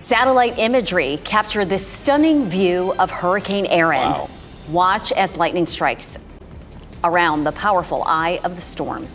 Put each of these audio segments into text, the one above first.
Satellite imagery captured this stunning view of Hurricane Erin. Wow. Watch as lightning strikes around the powerful eye of the storm.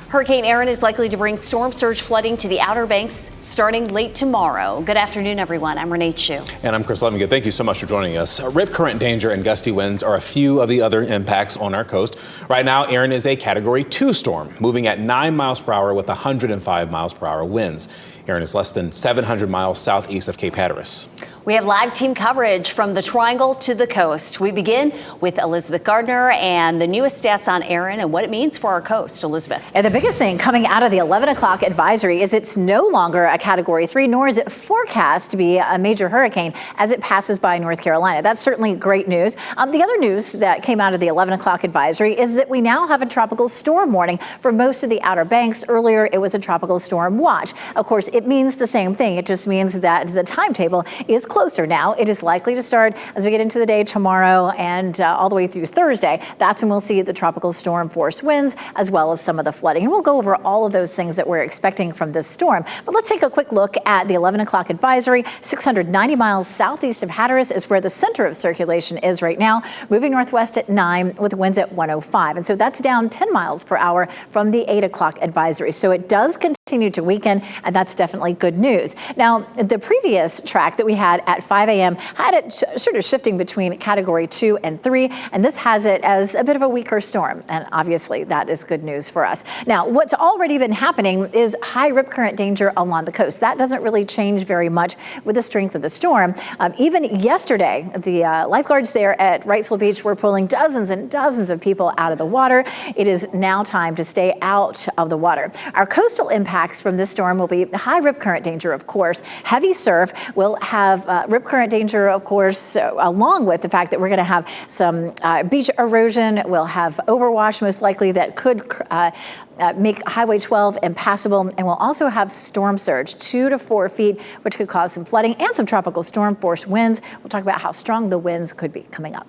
Hurricane Erin is likely to bring storm surge flooding to the Outer Banks starting late tomorrow. Good afternoon, everyone. I'm Renee Chu. And I'm Chris Levingood. Thank you so much for joining us. Rip current danger and gusty winds are a few of the other impacts on our coast. Right now, Erin is a Category 2 storm, moving at 9 miles per hour with 105 miles per hour winds. Erin is less than 700 miles southeast of Cape Hatteras. We have live team coverage from the Triangle to the coast. We begin with Elizabeth Gardner and the newest stats on Erin and what it means for our coast. Elizabeth. And the biggest thing coming out of the 11 o'clock advisory is it's no longer a Category 3, nor is it forecast to be a major hurricane as it passes by North Carolina. That's certainly great news. The other news that came out of the 11 o'clock advisory is that we now have a tropical storm warning for most of the Outer Banks. Earlier, it was a tropical storm watch. Of course, it means the same thing. It just means that the timetable is closer now. It is likely to start as we get into the day tomorrow and all the way through Thursday. That's when we'll see the tropical storm force winds as well as some of the flooding. And we'll go over all of those things that we're expecting from this storm. But let's take a quick look at the 11 o'clock advisory. 690 miles southeast of Hatteras is where the center of circulation is right now, moving northwest at 9 with winds at 105. And so that's down 10 miles per hour from the 8 o'clock advisory. So it does continue to weaken, and that's definitely good news. Now, the previous track that we had at 5 a.m. had it sort of shifting between Category 2 and 3, and this has it as a bit of a weaker storm, and obviously that is good news for us. Now, what's already been happening is high rip current danger along the coast. That doesn't really change very much with the strength of the storm. Even yesterday, the lifeguards there at Wrightsville Beach were pulling dozens and dozens of people out of the water. It is now time to stay out of the water. Our coastal impacts from this storm will be high rip current danger, of course. Heavy surf will have rip current danger, of course, along with the fact that we're going to have some beach erosion. We'll have overwash, most likely, that could make Highway 12 impassable. And we'll also have storm surge, 2 to 4 feet, which could cause some flooding and some tropical storm force winds. We'll talk about how strong the winds could be coming up.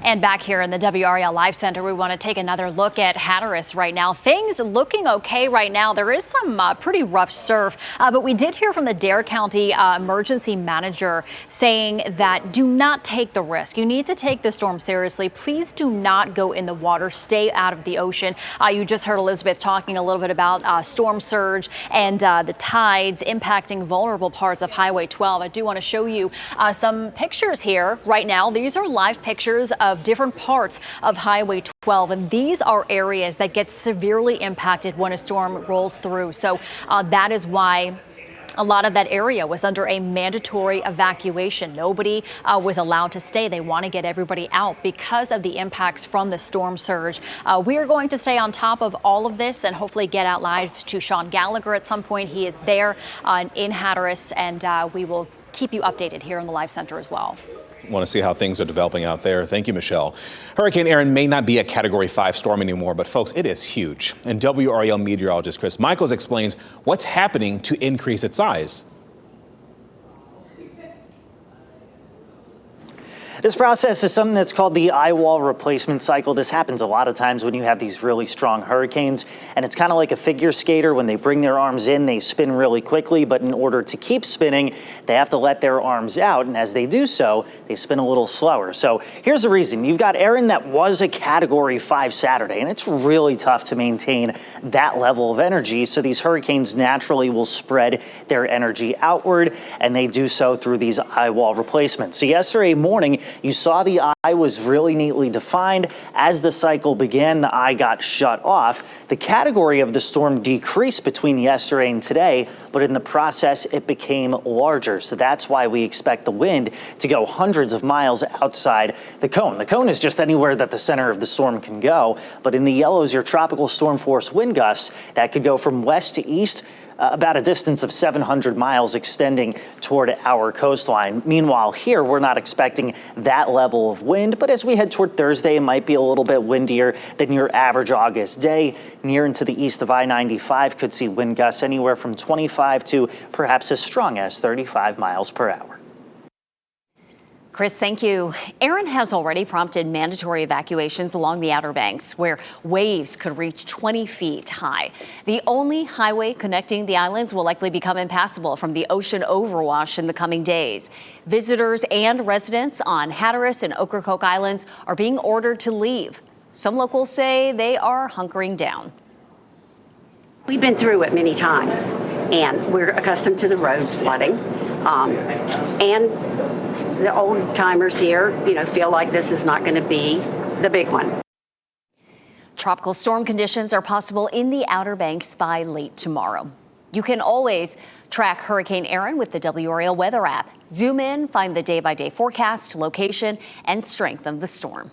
And back here in the WRAL Live Center, we want to take another look at Hatteras right now. Things looking okay right now. There is some pretty rough surf, but we did hear from the Dare County emergency manager saying that do not take the risk. You need to take the storm seriously. Please do not go in the water. Stay out of the ocean. You just heard Elizabeth talking a little bit about storm surge and the tides impacting vulnerable parts of Highway 12. I do want to show you some pictures here right now. These are live pictures of different parts of Highway 12, and these are areas that get severely impacted when a storm rolls through. So that is why a lot of that area was under a mandatory evacuation. Nobody was allowed to stay. They want to get everybody out because of the impacts from the storm surge. We are going to stay on top of all of this and hopefully get out live to Sean Gallagher at some point. He is there in Hatteras, and we will keep you updated here in the Live Center as well. Want to see how things are developing out there. Thank you, Michelle. Hurricane Erin may not be a Category 5 storm anymore, but folks, it is huge. And WRAL meteorologist Chris Michaels explains what's happening to increase its size. This process is something that's called the eye wall replacement cycle. This happens a lot of times when you have these really strong hurricanes, and it's kind of like a figure skater. When they bring their arms in, they spin really quickly, but in order to keep spinning, they have to let their arms out, and as they do so, they spin a little slower. So here's the reason. You've got Erin that was a Category 5 Saturday, and it's really tough to maintain that level of energy, so these hurricanes naturally will spread their energy outward, and they do so through these eye wall replacements. So yesterday morning, you saw the eye was really neatly defined. As the cycle began, the eye got shut off. The category of the storm decreased between yesterday and today, but in the process, it became larger. So that's why we expect the wind to go hundreds of miles outside the cone. The cone is just anywhere that the center of the storm can go, but in the yellows, your tropical storm force wind gusts that could go from west to east, about a distance of 700 miles extending toward our coastline. Meanwhile, here we're not expecting that level of wind, but as we head toward Thursday, it might be a little bit windier than your average August day. Near and to the east of I-95 could see wind gusts anywhere from 25 to perhaps as strong as 35 miles per hour. Chris, thank you. Erin has already prompted mandatory evacuations along the Outer Banks, where waves could reach 20 feet high. The only highway connecting the islands will likely become impassable from the ocean overwash in the coming days. Visitors and residents on Hatteras and Ocracoke Islands are being ordered to leave. Some locals say they are hunkering down. We've been through it many times, and we're accustomed to the roads flooding. And the old timers here, feel like this is not going to be the big one. Tropical storm conditions are possible in the Outer Banks by late tomorrow. You can always track Hurricane Erin with the WRAL weather app. Zoom in, find the day-by-day forecast, location, and strength of the storm.